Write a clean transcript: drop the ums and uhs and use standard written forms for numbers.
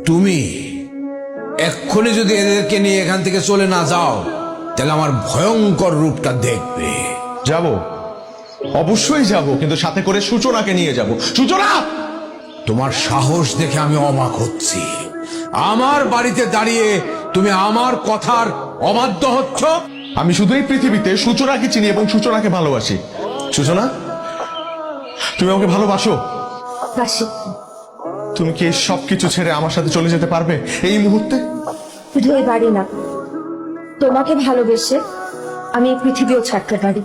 তুমি এক্ষুনি যদি এদেরকে নিয়ে এখান থেকে চলে না যাও, তাহলে আমার ভয়ঙ্কর রূপটা দেখবে। যাব, অবশ্যই যাব, কিন্তু সাথে করে সূচনাকে নিয়ে যাব। সূচনা! তোমার সাহস দেখে আমি অবাক হচ্ছি। আমার বাড়িতে দাঁড়িয়ে তুমি আমার কথার অবাধ্য হচ্ছ। আমি শুধু এই পৃথিবীতে সূচনাকে চিনি এবং সূচনাকে ভালোবাসি। সূচনা, তুমি আমাকে ভালোবাসো? বাসি। তুমি কি এই সবকিছু ছেড়ে আমার সাথে চলে যেতে পারবে এই মুহূর্তে? শুধু এই বাড়ি না, তোমাকে ভালোবেসে আমি এই পৃথিবীও ছাড়তে পারি।